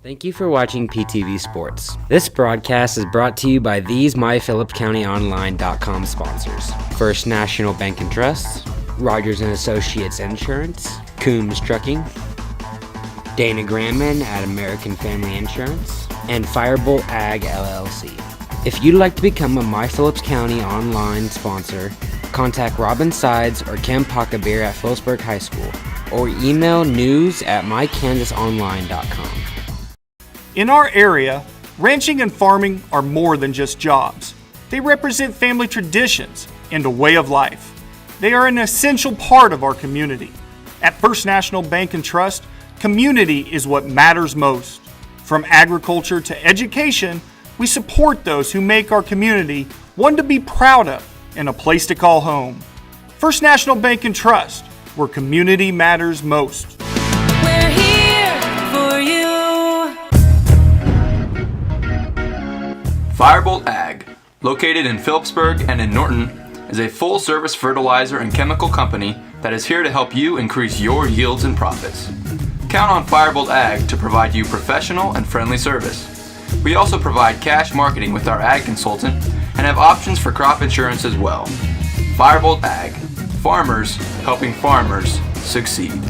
Thank you for watching PTV Sports. This broadcast is brought to you by these MyPhillipsCountyOnline.com sponsors: First National Bank and Trust, Rogers & Associates Insurance, Coombs Trucking, Dana Grandman at American Family Insurance, and Firebolt Ag LLC. If you'd like to become a My Phillips County Online sponsor, contact Robin Sides or Ken Packabeer at Phillipsburg High School, or email news@mykansasonline.com. In our area, ranching and farming are more than just jobs. They represent family traditions and a way of life. They are an essential part of our community. At First National Bank and Trust, community is what matters most. From agriculture to education, we support those who make our community one to be proud of and a place to call home. First National Bank and Trust, where community matters most. We're here for you. Firebolt Ag, located in Phillipsburg and in Norton, is a full-service fertilizer and chemical company that is here to help you increase your yields and profits. Count on Firebolt Ag to provide you professional and friendly service. We also provide cash marketing with our ag consultant and have options for crop insurance as well. Firebolt Ag, farmers helping farmers succeed.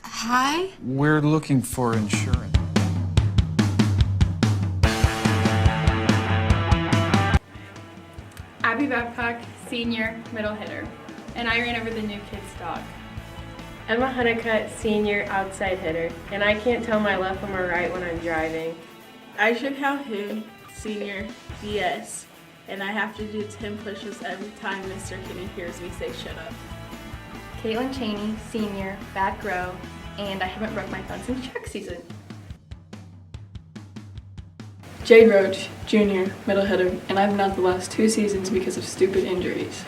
Hi? We're looking for insurance. Abby BABCOCK, senior, middle hitter, and I ran over the new kid's dog. Emma Honeycutt, senior, outside hitter, and I can't tell my left from my right when I'm driving. Aisha Calhoun, senior, DS, and I have to do 10 pushes every time Mr. Kenny hears me say shut up. CAITLYN CHENEY, senior, back row, and I haven't broke my phone since track season. JADE ROACH, junior, middle hitter, and I've been out the last 2 seasons because of stupid injuries.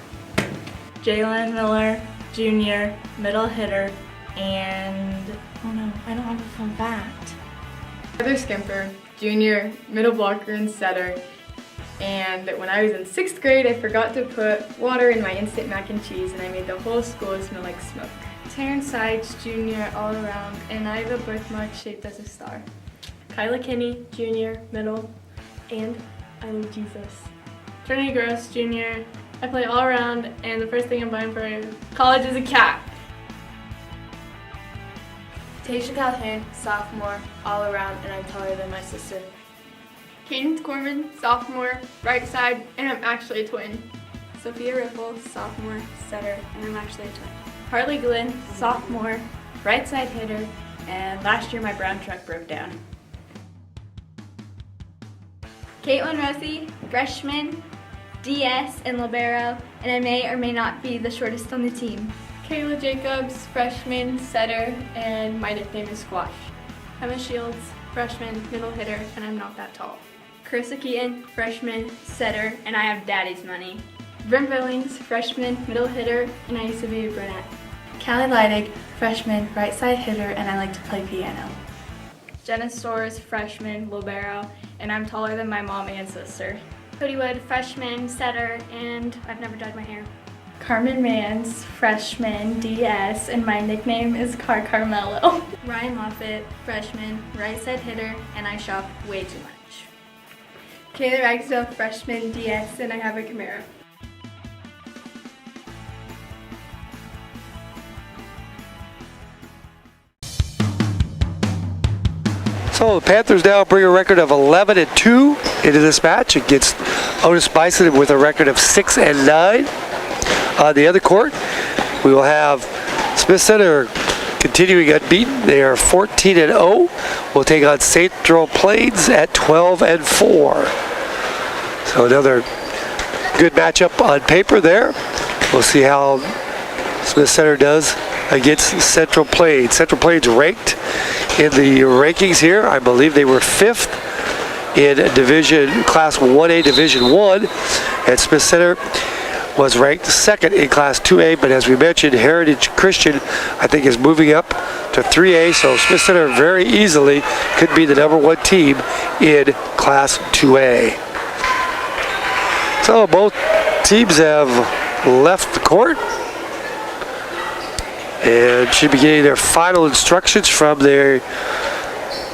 JAELYN Miller, junior, middle hitter, and oh no, I don't have a fun fact. SCHEMPER, junior, middle blocker and setter, and when I was in 6th grade I forgot to put water in my instant mac and cheese and I made the whole school smell like smoke. TARYN Sides, junior, all around, and I have a birthmark shaped as a star. KYLA Kenny, junior, middle, and I love Jesus. CHENEY Gross, junior, I play all around, and the first thing I'm buying for college is a cat. CALHOON, sophomore, all around, and I'm taller than my sister. CORMAN, sophomore, right side, and I'm actually a twin. SOPHIA RIFFEL, sophomore, setter, and I'm actually a twin. GLYNN, sophomore, right side hitter, and last year my brown truck broke down. CAITLYN Rosie, freshman, DS, and libero, and I may or may not be the shortest on the team. KAYLA Jacobs, freshman, setter, and my nickname is Squash. Emma Shields, freshman, middle hitter, and I'm not that tall. Carissa Keaton, freshman, setter, and I have daddy's money. BRYNN Billings, freshman, middle hitter, and I used to be a brunette. Callie Leidig, freshman, right side hitter, and I like to play piano. Jenna STORZ, freshman, libero, and I'm taller than my mom and sister. Cody Wood, freshman, setter, and I've never dyed my hair. Carmen MANZ, freshman, DS, and my nickname is Carmelo. Ryan MOFFETT, freshman, right side hitter, and I shop way too much. Kayla Ragsdale, freshman, DS, and I have a Camaro. So the Panthers now bring a record of 11-2 into this match against Otis-Bison with a record of 6-9. On the other court, we will have Smith Center continuing unbeaten. They are 14-0. We'll take on Central Plains at 12-4. So another good matchup on paper there. We'll see how Smith Center does against Central Plains. Central Plains ranked in the rankings here. I believe they were 5th in Class 1A Division 1, and Smith Center was ranked 2nd in Class 2A, but as we mentioned, Heritage Christian, I think, is moving up to 3A, so Smith Center very easily could be the #1 team in Class 2A. So both teams have left the court, and should be getting their final instructions from their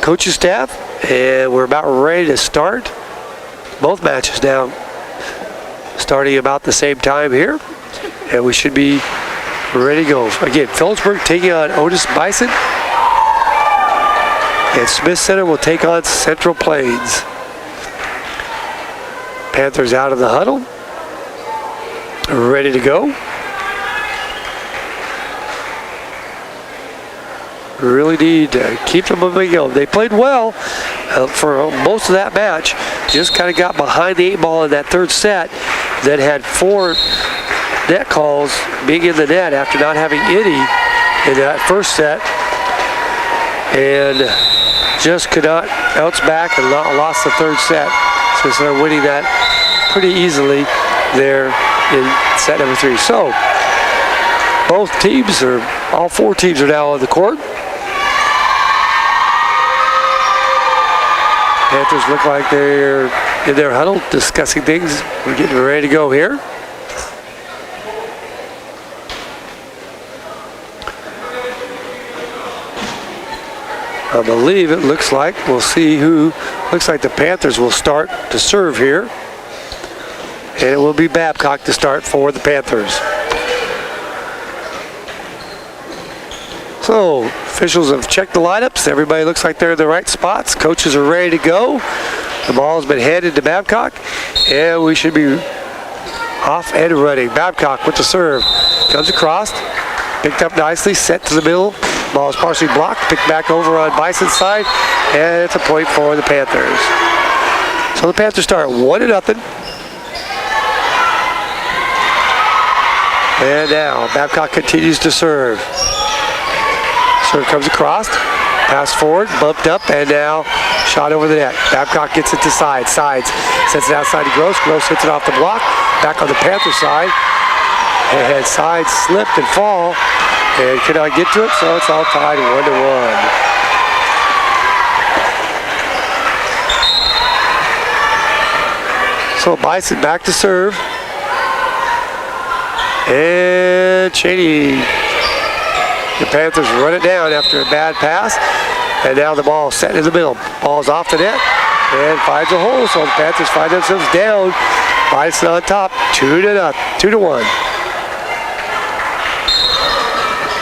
coaching staff. And we're about ready to start both matches now, starting about the same time here, and we should be ready to go. Again, Phillipsburg taking on Otis-Bison, and Smith Center will take on Central Plains. Panthers out of the huddle, ready to go. Really need to keep them moving on. They played well for most of that match. Just kind of got behind the 8 ball in that third set. Then had 4 net calls being in the net after not having any in that first set. And just could not bounce back and lost the third set. So they're winning that pretty easily there in set number 3. So both teams, or all 4 teams, are now on the court. Panthers look like they're in their huddle discussing things. We're getting ready to go here. I believe it looks like, we'll see who, looks like the Panthers will start to serve here. And it will be Babcock to start for the Panthers. So, officials have checked the lineups. Everybody looks like they're in the right spots. Coaches are ready to go. The ball has been handed to Babcock, and we should be off and running. Babcock with the serve. Comes across, picked up nicely, set to the middle. Ball is partially blocked, picked back over on Bison's side, and it's a point for the Panthers. So the Panthers start 1-0. And now Babcock continues to serve. Serve comes across, pass forward, bumped up, and now shot over the net. Babcock gets it to sides, sets it outside to Gross. Gross hits it off the block, back on the Panther side. And sides slipped and fall, and cannot get to it, so it's all tied 1-1. So Bison back to serve. And CHENEY. The Panthers run it down after a bad pass. And now the ball set in the middle. Ball's off the net and finds a hole. So the Panthers find themselves down. Bison on top, 2-1.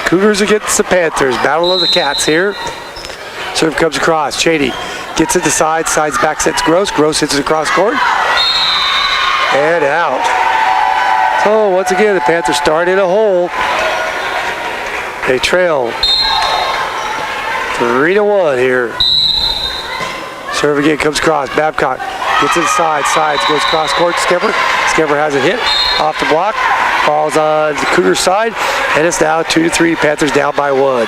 Cougars against the Panthers. Battle of the Cats here. Serve comes across. CHENEY gets it to sides back sets Gross. Gross hits it across court. And out. So once again, the Panthers start in a hole. They trail 3-1 here. Serve again comes across. Babcock gets inside. Sides goes cross court. Schemper. Schemper has a hit off the block. Ball's on the Cougar side, and it's now 2-3. Panthers down by 1.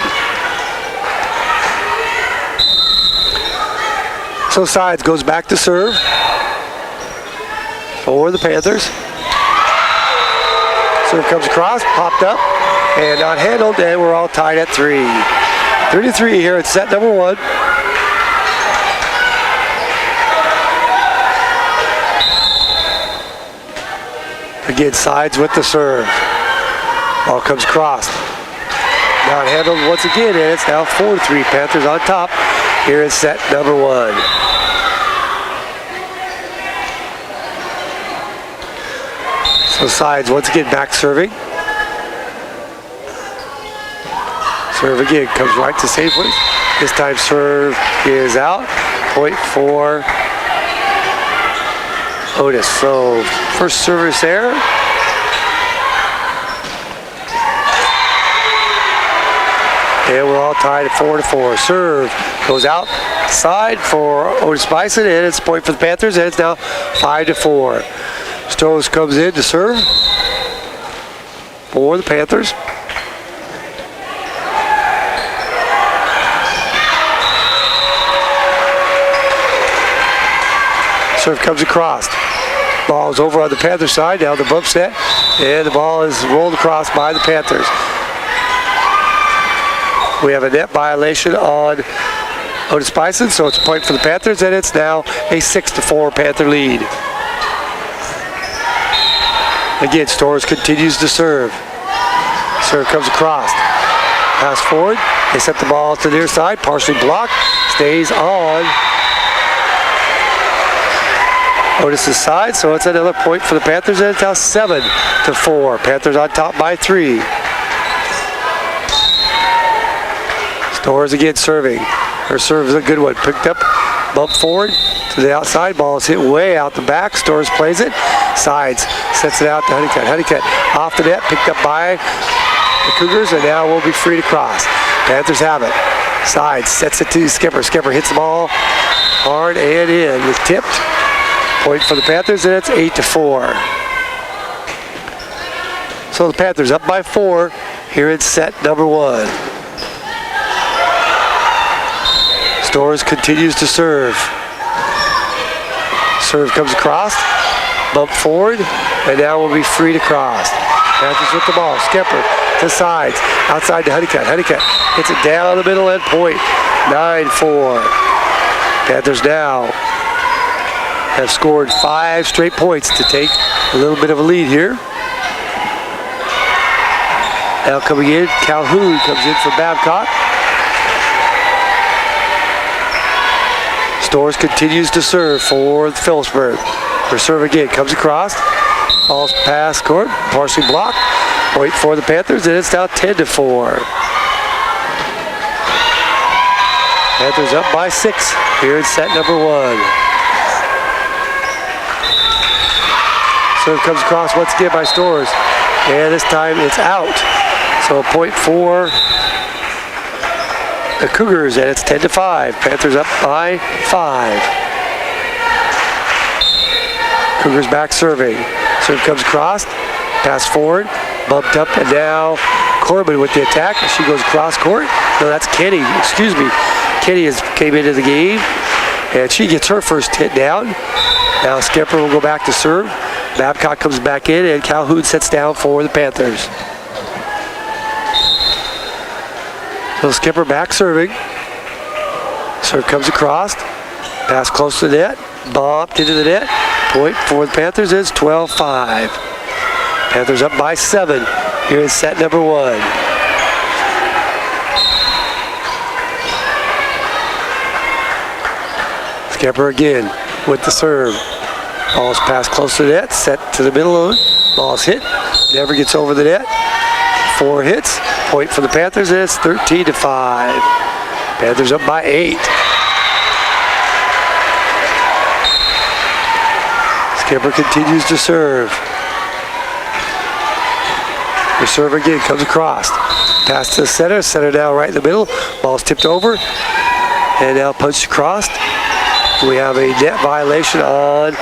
So sides goes back to serve for the Panthers. Serve comes across, popped up, and not handled, and we're all tied at 3. 3-3 here at set number 1. Again, sides with the serve. Ball comes across. Not handled once again, and it's now 4-3. Panthers on top here in set number 1. So sides once again back serving. Serve again, comes right to safe place. This time serve is out. Point for Otis. So first service error. And we're all tied at 4-4. Serve goes outside for Otis-Bison, and it's a point for the Panthers, and it's now 5-4. STORZ comes in to serve for the Panthers. Serve comes across. Ball is over on the Panther side. Now the bump set, and the ball is rolled across by the Panthers. We have a net violation on Otis-Bison, so it's a point for the Panthers, and it's now a 6-4 Panther lead. Again, STORZ continues to serve. Serve comes across. Pass forward. They set the ball to the near side. Partially blocked. Stays on Otis' side. So it's another point for the Panthers. And it's now 7-4. Panthers on top by 3. STORZ again serving. Her serve is a good one. Picked up. Bump forward to the outside. Ball is hit way out the back. STORZ plays it. Sides. Sets it out to Honeycutt. Honeycutt off the net. Picked up by the Cougars, and now we'll be free to cross. Panthers have it. Sides. Sets it to Skipper. Skipper hits the ball hard and in. It's tipped. Point for the Panthers, and it's 8-4. So the Panthers up by 4 here in set number 1. STORZ continues to serve. Serve comes across, bump forward, and now we'll be free to cross. Panthers with the ball. Skipper to sides, outside to Honeycutt. Honeycutt hits it down the middle and point. 9-4. Panthers now have scored 5 straight points to take a little bit of a lead here. Now coming in, Calhoun comes in for Babcock. STORZ continues to serve for Phillipsburg. Her serve again comes across. Ball's pass court, partially blocked. Point for the Panthers, and it's now 10-4. Panthers up by 6 here in set number 1. Serve comes across once again by STORZ, and this time it's out. So a point for the Cougars, and it's 10-5. Panthers up by 5. Cougars back serving. Serve comes across, pass forward, bumped up, and now CORMAN with the attack. She goes cross court. No, that's KENNEY, excuse me. KENNEY came into the game, and she gets her first hit down. Now Skipper will go back to serve. Babcock comes back in, and Calhoun sets down for the Panthers. So Skipper back serving. Serve comes across. Pass close to the net. Bumped into the net. Point for the Panthers is 12-5. Panthers up by 7 here in set number 1. Skipper again with the serve. Ball's passed close to the net. Set to the middle of it. Ball's hit. Never gets over the net. 4 hits. Point for the Panthers, and it's 13-5. Panthers up by 8. Skipper continues to serve. The serve again comes across. Pass to the center. Center now right in the middle. Ball's tipped over. And now punched across. We have a net violation on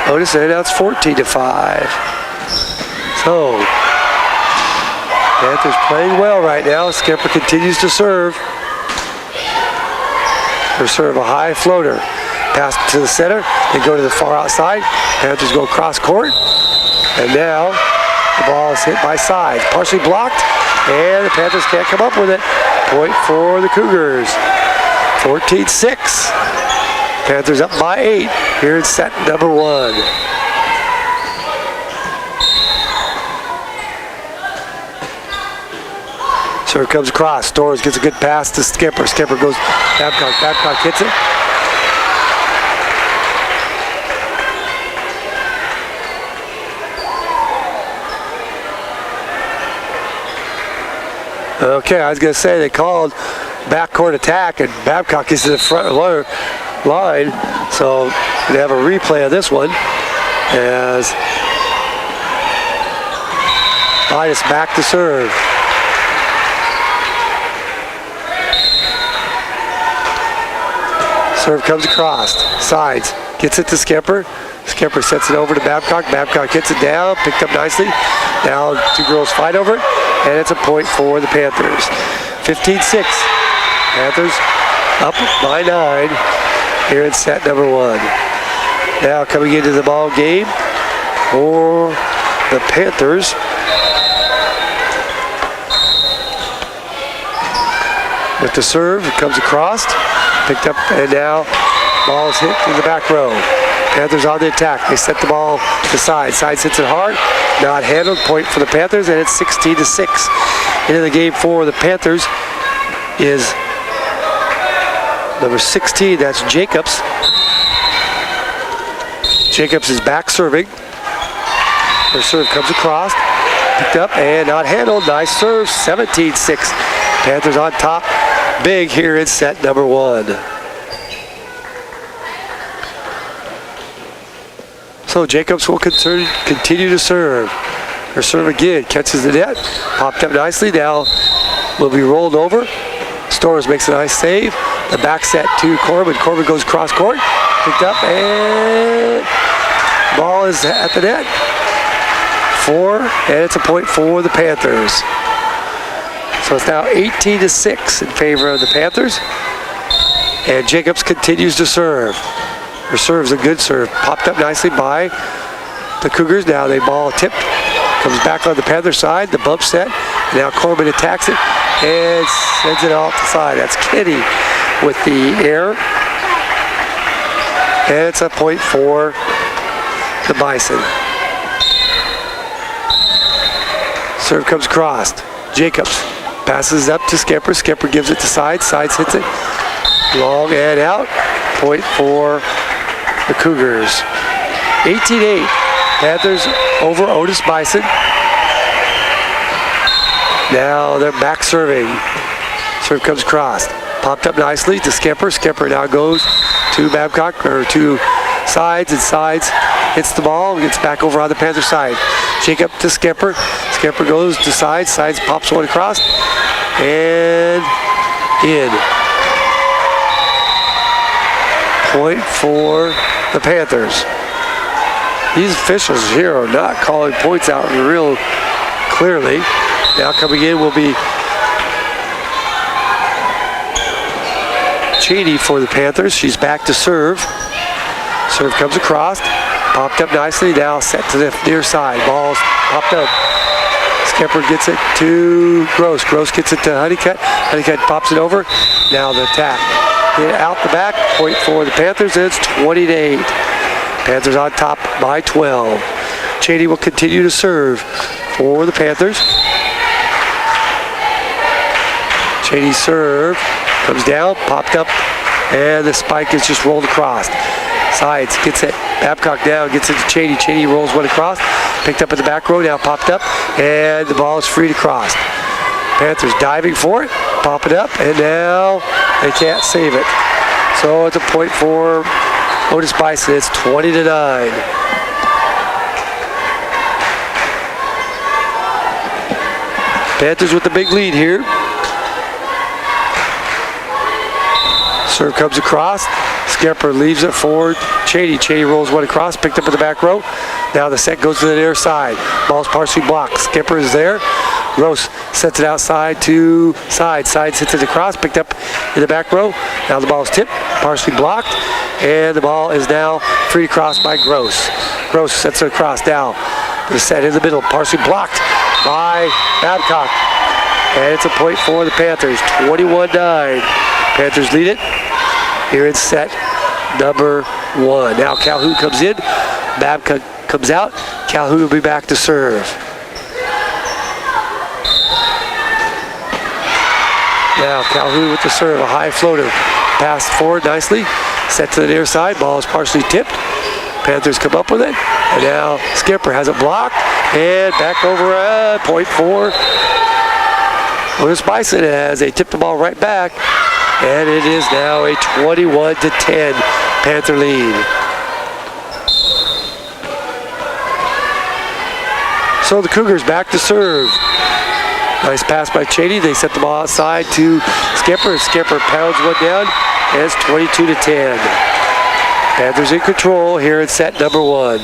Otis, and now it's 14-5. So Panthers playing well right now. Skipper continues to serve. Her serve a high floater. Pass to the center. They go to the far outside. Panthers go cross court. And now the ball is hit by sides. Partially blocked. And the Panthers can't come up with it. Point for the Cougars. 14-6. Panthers up by 8 here in set number 1. Serve comes across. STORZ gets a good pass to Skipper. Skipper goes Babcock. Babcock hits it. Okay, I was going to say they called backcourt attack, and Babcock is in the front line. So they have a replay of this one as Linus back to serve. Serve comes across, sides, gets it to Skipper. Skipper sets it over to Babcock. Babcock hits it down, picked up nicely. Now 2 girls fight over it, and it's a point for the Panthers. 15-6. Panthers up by 9 here in set number 1. Now coming into the ball game for the Panthers. With the serve, it comes across. Picked up, and now ball is hit in the back row. Panthers on the attack. They set the ball to side. Side hits it hard. Not handled. Point for the Panthers, and it's 16-6. Into the game for the Panthers is number 16. That's Jacobs. Jacobs is back serving. Her serve comes across. Picked up and not handled. Nice serve. 17-6. Panthers on top. Big here in set number 1. So Jacobs will continue to serve. Her serve again catches the net. Popped up nicely. Now will be rolled over. STORZ makes a nice save. The back set to CORMAN. CORMAN goes cross court. Picked up and ball is at the net. 4, and it's a point for the Panthers. So it's now 18-6 in favor of the Panthers. And Jacobs continues to serve. Her serve's a good serve. Popped up nicely by the Cougars. Now they ball tipped. Comes back on the Panther side. The bump set. Now CORMAN attacks it and sends it off the side. That's KENNEY with the air. And it's a point for the Bison. Serve comes crossed. Jacobs passes up to SCHEMPER. SCHEMPER gives it to Sides. Sides hits it. Long and out. Point for the Cougars. 18-8. Panthers over Otis-Bison. Now they're back serving. Serve comes crossed. Popped up nicely to SCHEMPER. SCHEMPER now goes to Babcock, or to Sides, and Sides hits the ball and gets back over on the Panther side. Jacob to SCHEMPER. SCHEMPER goes to Sides. Sides pops one across. And in. Point for the Panthers. These officials here are not calling points out real clearly. Now coming in will be CHENEY for the Panthers. She's back to serve. Serve comes across. Popped up nicely. Now set to the near side. Ball's popped up. SCHEMPER gets it to Gross. Gross gets it to Honeycutt. Honeycutt pops it over. Now the attack. Hit out the back. Point for the Panthers. It's 20-8. Panthers on top by 12. CHENEY will continue to serve for the Panthers. CHENEY's serve comes down, popped up, and the spike is just rolled across. Sides gets it. Babcock down, gets it to CHENEY. CHENEY rolls one across. Picked up at the back row, now popped up, and the ball is free to cross. Panthers diving for it, pop it up, and now they can't save it. So it's a point for Otis-Bison. It's 20-9. Panthers with the big lead here. Serve comes across. SCHEMPER leaves it for CHENEY. CHENEY rolls one across, picked up at the back row. Now the set goes to the near side. Ball's partially blocked. SCHEMPER is there. Gross sets it outside to Sides. Sides hits it across, picked up in the back row. Now the ball's tipped, partially blocked, and the ball is now free to cross by Gross. Gross sets it across now. The set in the middle, partially blocked by Babcock. And it's a point for the Panthers, 21-9. Panthers lead it here in set number 1. Now Calhoun comes in, Babcock comes out. Calhoun will be back to serve. Now Calhoun with the serve, a high floater. Pass forward nicely, set to the near side, ball is partially tipped. Panthers come up with it, and now SCHEMPER has it blocked, and back over point for Otis-Bison as they tip the ball right back, and it is now a 21-10 Panther lead. So the Cougars back to serve. Nice pass by CHENEY. They set the ball outside to SCHEMPER. SCHEMPER pounds one down, and it's 22-10. Panthers in control here in set number 1.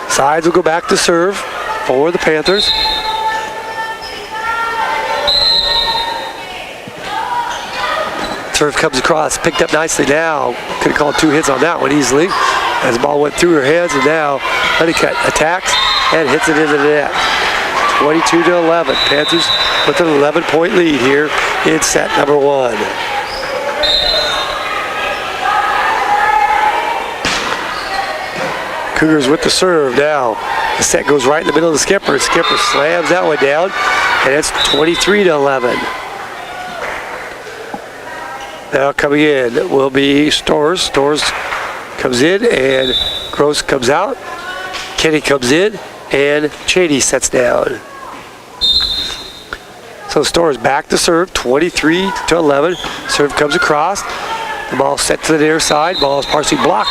Sides will go back to serve for the Panthers. Serve comes across, picked up nicely now. Could have called 2 hits on that one easily as the ball went through her hands, and now Honeycutt attacks and hits it into the net. 22-11. Panthers with an 11-point lead here in set number 1. Cougars with the serve now. The set goes right in the middle of the skipper. Skipper slams that one down, and it's 23-11. Now coming in will be STORZ. STORZ comes in, and Gross comes out. Kenney comes in, and CHENEY sets down. So STORZ back to serve, 23-11. Serve comes across. The ball set to the near side. Ball is partially blocked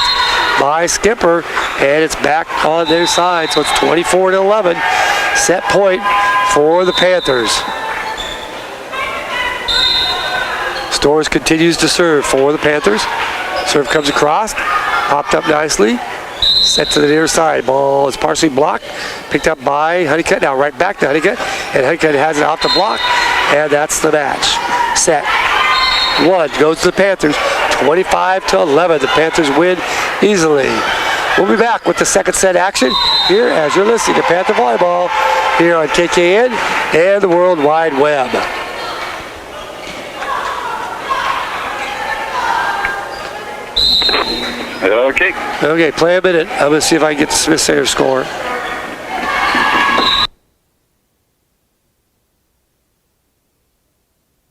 by Skipper, and it's back on their side. So it's 24-11. Set point for the Panthers. STORZ continues to serve for the Panthers. Serve comes across, popped up nicely. Set to the near side. Ball is partially blocked. Picked up by Honeycutt. Now right back to Honeycutt. And Honeycutt has it off the block. And that's the match. Set. One goes to the Panthers. 25-11. The Panthers win easily. We'll be back with the second set action here as you're listening to Panther Volleyball here on KKN and the World Wide Web. Okay. Okay, play a minute. I'm going to see if I can get the Smith Center score.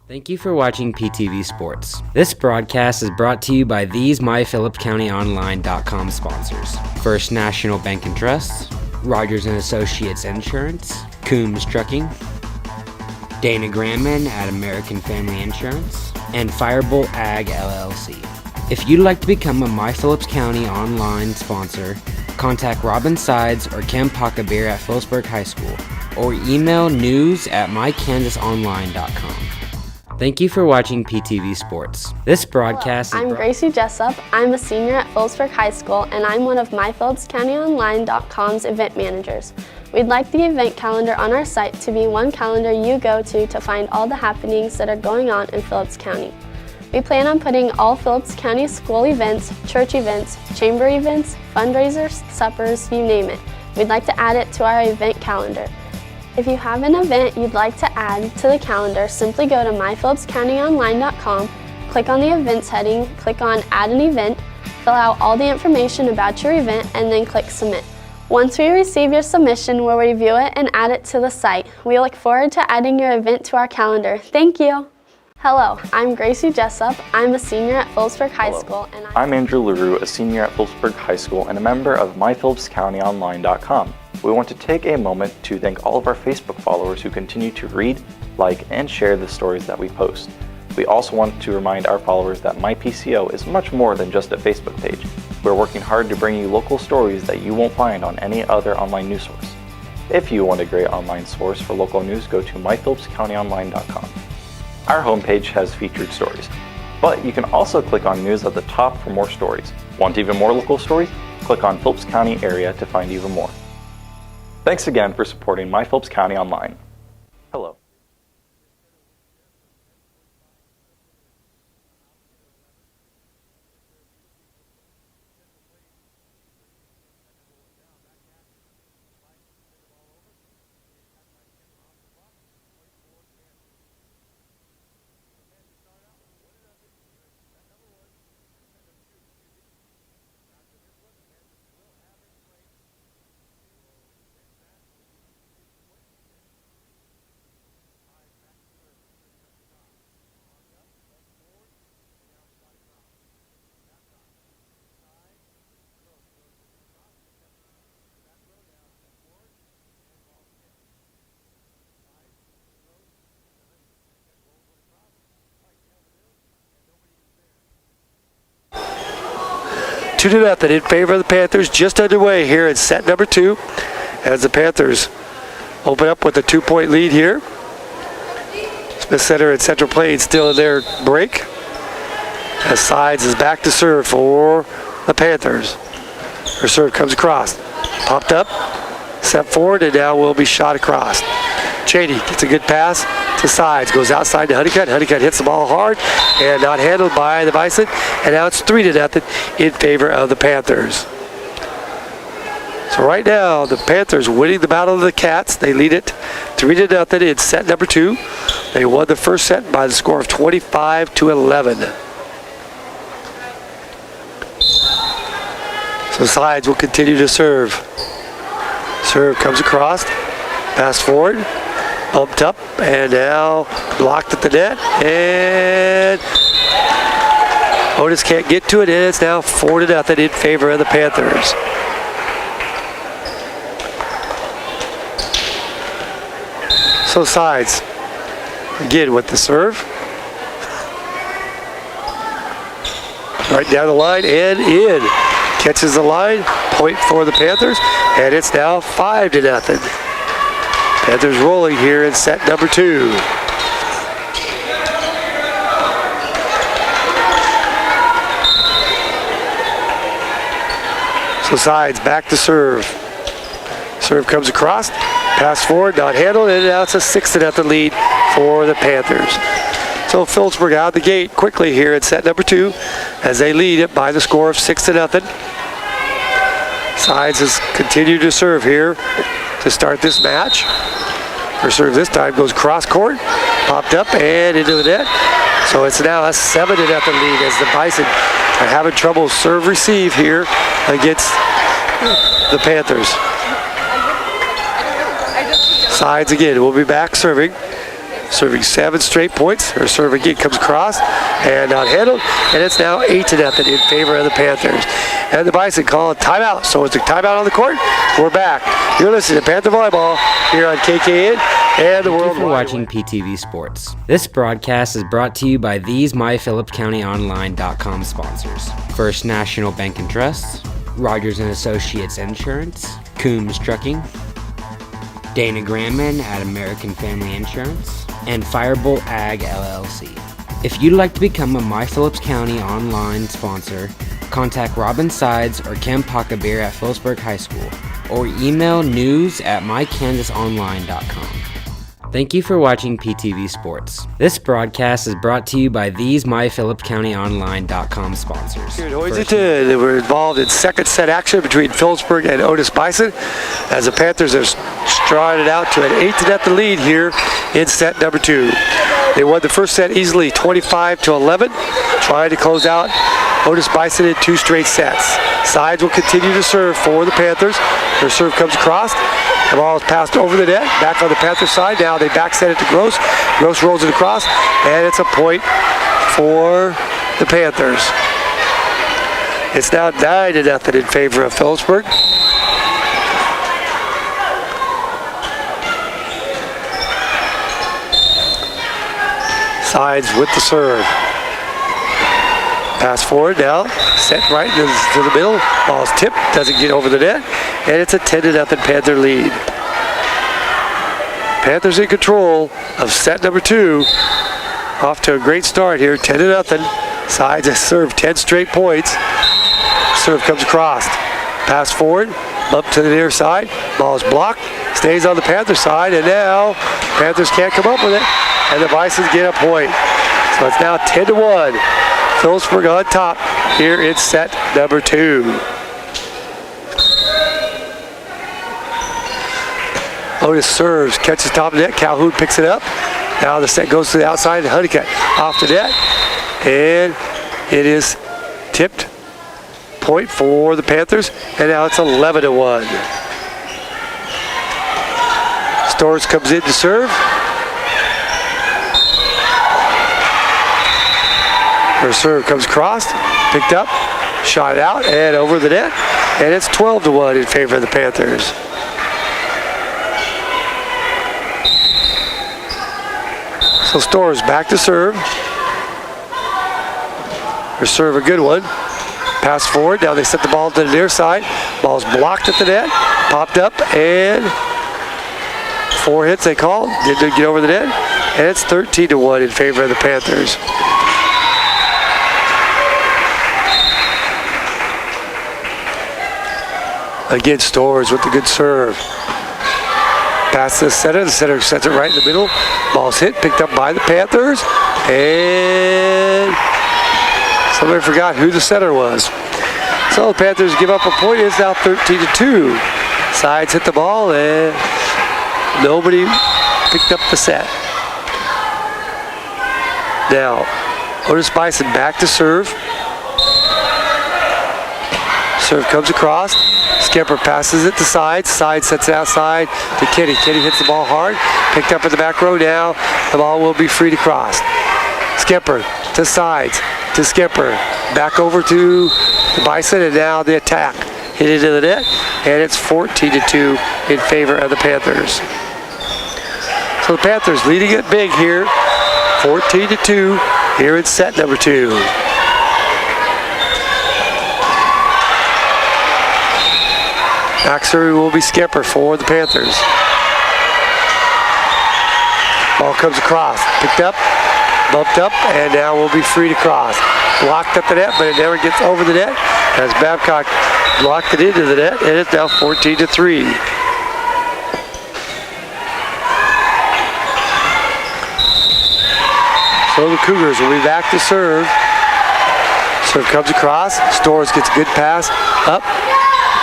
Thank you for watching PTV Sports. This broadcast is brought to you by these MyPhillipsCountyOnline.com sponsors. First National Bank and Trust, Rogers & Associates Insurance, Coombs Trucking, Dana Grandman at American Family Insurance, and Firebolt Ag LLC. If you'd like to become a My Phillips County online sponsor, contact Robin Sides or Ken Packabeer at Phillipsburg High School, or email news@mykansasonline.com. Thank you for watching PTV Sports. This broadcast Hello, I'm Gracie Jessup. I'm a senior at Phillipsburg High School, and I'm one of MyPhillipsCountyOnline.com's event managers. We'd like the event calendar on our site to be one calendar you go to find all the happenings that are going on in Phillips County. We plan on putting all Phillips County school events, church events, chamber events, fundraisers, suppers, you name it. We'd like to add it to our event calendar. If you have an event you'd like to add to the calendar, simply go to myphillipscountyonline.com, click on the events heading, click on add an event, fill out all the information about your event, and then click submit. Once we receive your submission, we'll review it and add it to the site. We look forward to adding your event to our calendar. Thank you. Hello, I'm Gracie Jessup. I'm a senior at Phillipsburg High School, and I'm Andrew LaRue, a senior at Phillipsburg High School and a member of MyPhillipsCountyOnline.com. We want to take a moment to thank all of our Facebook followers who continue to read, like, and share the stories that we post. We also want to remind our followers that MyPCO is much more than just a Facebook page. We're working hard to bring you local stories that you won't find on any other online news source. If you want a great online source for local news, go to MyPhillipsCountyOnline.com. Our homepage has featured stories, but you can also click on news at the top for more stories. Want even more local stories? Click on Phillips County area to find even more. Thanks again for supporting My Phillips County Online. Hello. Two to nothing in favor of the Panthers, just underway here in set number 2 as the Panthers open up with a 2-point lead here. Smith Center and Central Plains still in their break. As Sides is back to serve for the Panthers. Her serve comes across, popped up, set forward, and now will be shot across. CHENEY gets a good pass to Sides, goes outside to Honeycutt. Honeycutt hits the ball hard and not handled by the Bison, and now it's 3-0 in favor of the Panthers. So right now, the Panthers winning the battle of the Cats. They lead it 3-0 in set number 2. They won the first set by the score of 25-11. So So Sides will continue to serve. Serve comes across, pass forward, bumped up, and now blocked at the net, and Otis can't get to it, and it's now 4-0 in favor of the Panthers. So Sides, again with the serve. Right down the line and in. Catches the line, point for the Panthers, and it's now 5-0. Panthers rolling here in set number 2. So Sides back to serve. Serve comes across, pass forward, not handled, and now it's a 6-0 lead for the Panthers. So Phillipsburg out the gate quickly here in set number 2 as they lead it by the score of 6-0. Sides has continued to serve here to start this match. Her serve this time goes cross court, popped up and into the net. So it's now a 7-0 lead as the Bison are having trouble serve receive here against the Panthers. Sides again will be back serving. Serving 7 straight points. Her serve again comes across and not handled. And it's now 8-0 in favor of the Panthers. And the Bison call a timeout. So it's a timeout on the court. We're back. You're listening to Panther Volleyball here on KKN and the World. Thank you for watching PTV Sports. This broadcast is brought to you by these MyPhillipsCountyOnline.com sponsors. First National Bank and Trust, Rogers & Associates Insurance, Coombs Trucking, Dana Granman at American Family Insurance, and Firebolt Ag LLC. If you'd like to become a My Phillips County online sponsor, contact Robin Sides or Ken Packabeer at Phillipsburg High School, or email news@mykansasonline.com. Thank you for watching PTV Sports. This broadcast is brought to you by these MyPhillipsCountyOnline.com sponsors. Here at Hoisington, they were involved in second set action between Phillipsburg and Otis-Bison as the Panthers have strided out to an 8-0 lead here in set number 2. They won the first set easily 25-11, trying to close out Otis-Bison in 2 straight sets. Sides will continue to serve for the Panthers. Their serve comes across. The ball is passed over the net, back on the Panther side. Now they back set it to Gross. Gross rolls it across, and it's a point for the Panthers. It's now 9-0 in favor of Phillipsburg. Sides with the serve. Pass forward now, set right to the middle. Ball's tipped, doesn't get over the net, and it's a 10-0 Panther lead. Panthers in control of set number 2. Off to a great start here, 10-0. Sides has served 10 straight points. Serve comes across. Pass forward, bump to the near side. Ball's blocked, stays on the Panther side, and now Panthers can't come up with it, and the Bisons get a point. So it's now 10-1. Phillipsburg on top here in set number 2. Otis serves, catches top of the net. Calhoun picks it up. Now the set goes to the outside. Honeycutt off the net. And it is tipped. Point for the Panthers. And now it's 11-1. STORZ comes in to serve. Her serve comes across, picked up, shot out, and over the net. And it's 12-1 in favor of the Panthers. So STORZ back to serve. Her serve a good one. Pass forward, now they set the ball to the near side. Ball's blocked at the net, popped up, and 4 hits they called. Didn't get over the net. And it's 13-1 in favor of the Panthers. Again, STORZ with the good serve. Pass to the center sets it right in the middle. Ball's hit, picked up by the Panthers. And somebody forgot who the setter was. So the Panthers give up a point. It's now 13-2. Sides hit the ball and nobody picked up the set. Now, Otis-Bison back to serve. Serve comes across. Schemper passes it to Sides. Sides sets it outside to KENNEY. KENNEY hits the ball hard. Picked up in the back row now. The ball will be free to cross. Schemper to Sides to Schemper. Back over to the Bison, and now the attack. Hit into the net, and it's 14-2 in favor of the Panthers. So the Panthers leading it big here, 14-2 here in set number 2. Back serving will be Schemper for the Panthers. Ball comes across, picked up, bumped up, and now will be free to cross. Blocked up the net, but it never gets over the net as Babcock blocked it into the net, and it's now 14-3. So the Cougars will be back to serve. Serve comes across. STORZ gets a good pass up.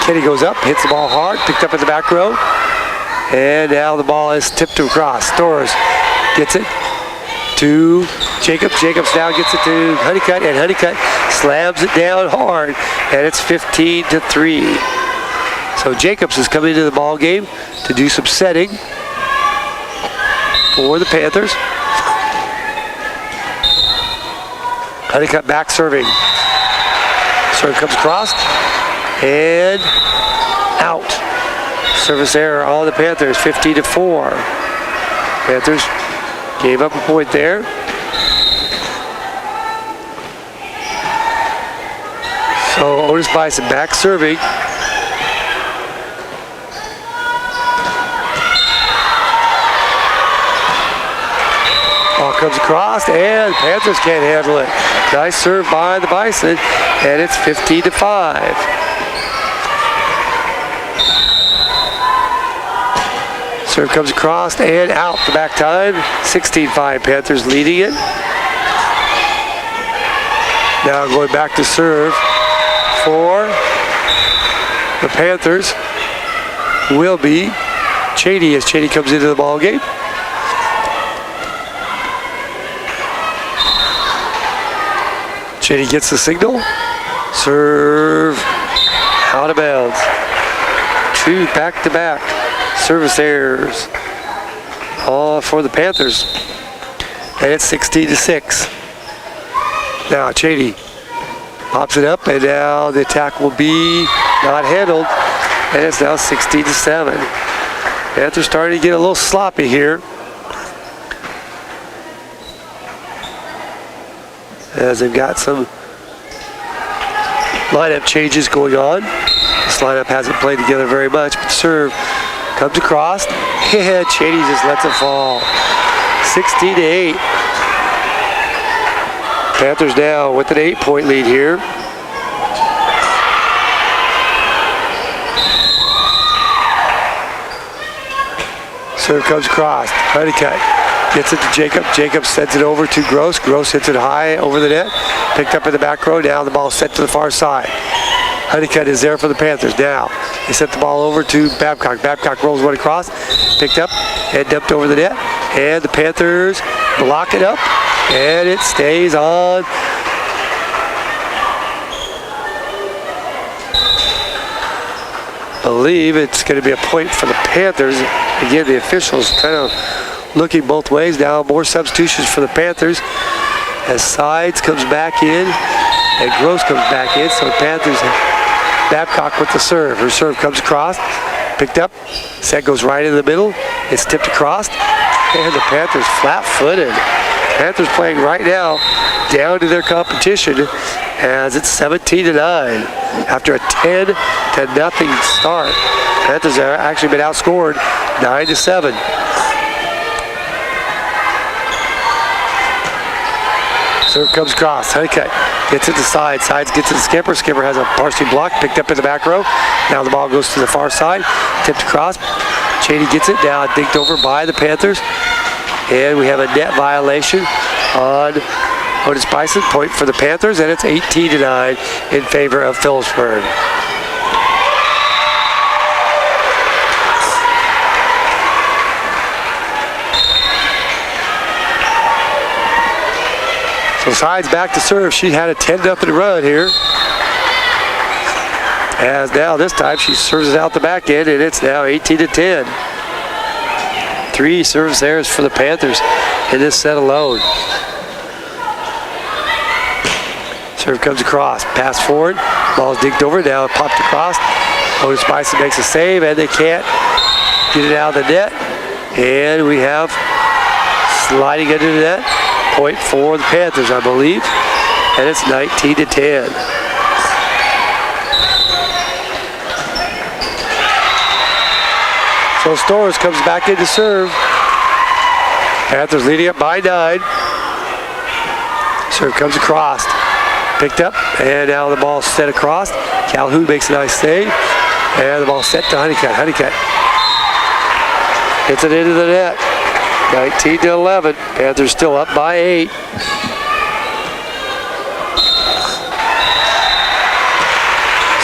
KENNEY goes up, hits the ball hard, picked up in the back row. And now the ball is tipped across. STORZ gets it to Jacobs. Jacobs now gets it to Honeycutt, and Honeycutt slams it down hard, and it's 15-3. So Jacobs is coming into the ball game to do some setting for the Panthers. Honeycutt back serving. Serve comes across and out. Service error on the Panthers, 15-4. Panthers gave up a point there. So Otis-Bison back serving. Ball comes across, and Panthers can't handle it. Nice serve by the Bison, and it's 15-5. Serve comes across and out the back time. 16-5, Panthers leading it. Now going back to serve for the Panthers will be CHENEY as CHENEY comes into the ball game. CHENEY gets the signal. Serve out of bounds. 2 back-to-back service errors all for the Panthers. And it's 16-6. Now CHENEY pops it up, and now the attack will be not handled. And it's now 16-7. Panthers starting to get a little sloppy here, as they've got some lineup changes going on. This lineup hasn't played together very much, but serve comes across. Yeah, CHENEY just lets it fall. 16-8. Panthers now with an 8-point lead here. Serve comes across. Honeycutt gets it to Jacob. Jacob sends it over to Gross. Gross hits it high over the net. Picked up in the back row. Now the ball set to the far side. Honeycutt is there for the Panthers. Now they set the ball over to Babcock. Babcock rolls one across. Picked up and dumped over the net. And the Panthers block it up. And it stays on. I believe it's going to be a point for the Panthers. Again, the officials kind of looking both ways now. More substitutions for the Panthers as Sides comes back in and Gross comes back in. So the Panthers, Babcock with the serve. Her serve comes across, picked up, set goes right in the middle. It's tipped across, and the Panthers flat-footed. Panthers playing right now down to their competition as it's 17-9 after a 10-0 start. Panthers have actually been outscored 9-7. Serve comes across. Honeycutt gets it to Sides. Sides gets it to Schemper. Schemper has a varsity block picked up in the back row. Now the ball goes to the far side. Tipped across. CHENEY gets it. Now dinked over by the Panthers. And we have a net violation on Otis-Bison. Point for the Panthers. And it's 18-9 in favor of Phillipsburg. So Sides back to serve. She had a 10-0 run here. As now this time she serves it out the back end, and it's now 18-10. 3 service errors for the Panthers in this set alone. Serve comes across, pass forward, ball's dinked over, now popped across. Otis-Bison makes a save, and they can't get it out of the net. And we have sliding under the net, point for the Panthers, I believe. And it's 19-10. So STORZ comes back in to serve. Panthers leading up by 9. Serve comes across. Picked up, and now the ball set across. Calhoun makes a nice save. And the ball set to Honeycutt. Honeycutt hits it into the net. 19-11. Panthers still up by 8.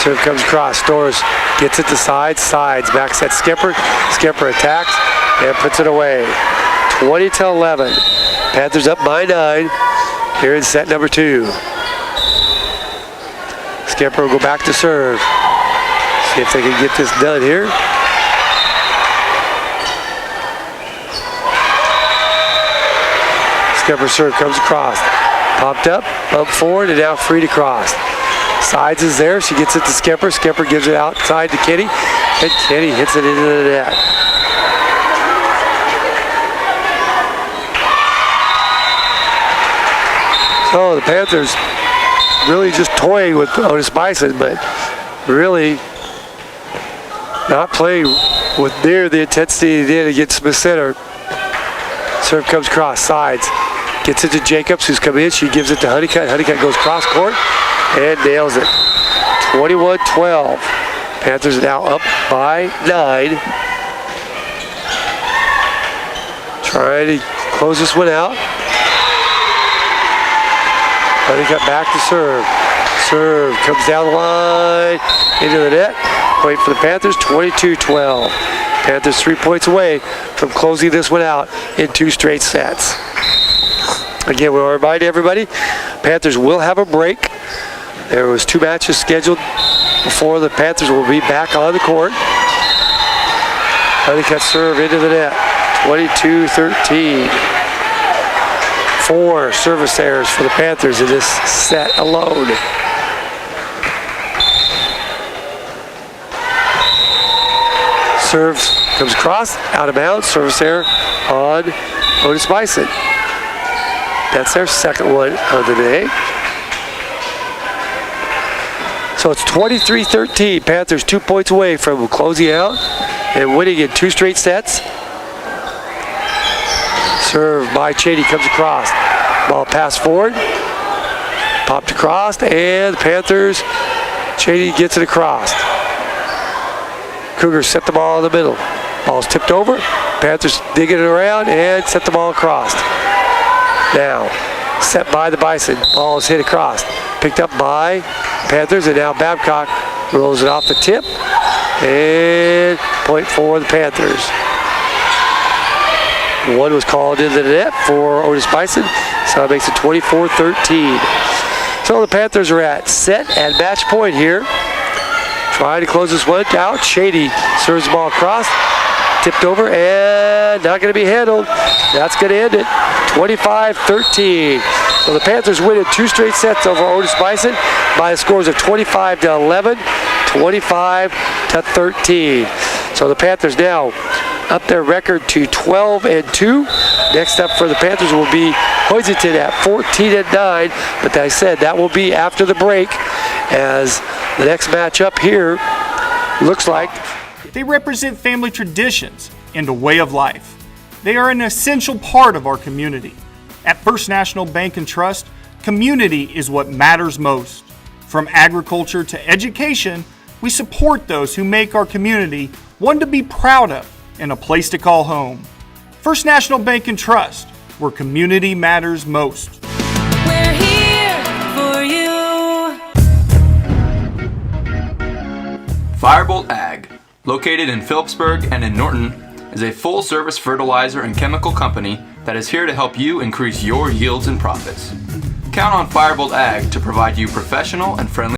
Serve comes across. STORZ gets it to sides. Back set Schemper. Schemper attacks and puts it away. 20-11. Panthers up by 9 here in set number 2. Schemper will go back to serve. See if they can get this done here. Schemper serve comes across. Popped up forward, and now free to cross. Sides is there. She gets it to Schemper. Schemper gives it outside to KENNEY, and KENNEY hits it into the net. So the Panthers really just toying with Otis-Bison, but really not playing with near the intensity they did against Smith Center. Serve comes across, sides. Gets it to Jacobs, who's come in. She gives it to Honeycutt. Honeycutt goes cross court and nails it. 21-12. Panthers now up by 9. Trying to close this one out. Honeycutt back to serve. Serve comes down the line into the net. Point for the Panthers, 22-12. Panthers 3 points away from closing this one out in 2 straight sets. Again, we'll remind everybody, Panthers will have a break. There was 2 matches scheduled before the Panthers will be back on the court. Honeycutt serve into the net, 22-13. 4 service errors for the Panthers in this set alone. Serve comes across, out of bounds, service error on Otis-Bison. That's their second one of the day. So it's 23-13. Panthers 2 points away from closing out and winning in 2 straight sets. Serve by CHENEY comes across. Ball passed forward. Popped across, and the Panthers, CHENEY gets it across. Cougars set the ball in the middle. Ball's tipped over. Panthers digging it around and set the ball across. Now, set by the Bison. Ball is hit across. Picked up by Panthers, and now Babcock rolls it off the tip. And point for the Panthers. One was called into the net for Otis-Bison, so that makes it 24-13. So the Panthers are at set and match point here. Trying to close this one out. CHENEY serves the ball across. Tipped over and not going to be handled. That's going to end it. 25-13. So the Panthers win in 2 straight sets over Otis-Bison by the scores of 25-11, 25-13. So the Panthers now up their record to 12-2. Next up for the Panthers will be Hoisington at 14-9. But as I said, that will be after the break, as the next matchup here looks like. They represent family traditions and a way of life. They are an essential part of our community. At First National Bank and Trust, community is what matters most. From agriculture to education, we support those who make our community one to be proud of and a place to call home. First National Bank and Trust, where community matters most. We're here for you. Firebolt Ag, located in Phillipsburg and in Norton, is a full-service fertilizer and chemical company that is here to help you increase your yields and profits. Count on Firebolt Ag to provide you professional and friendly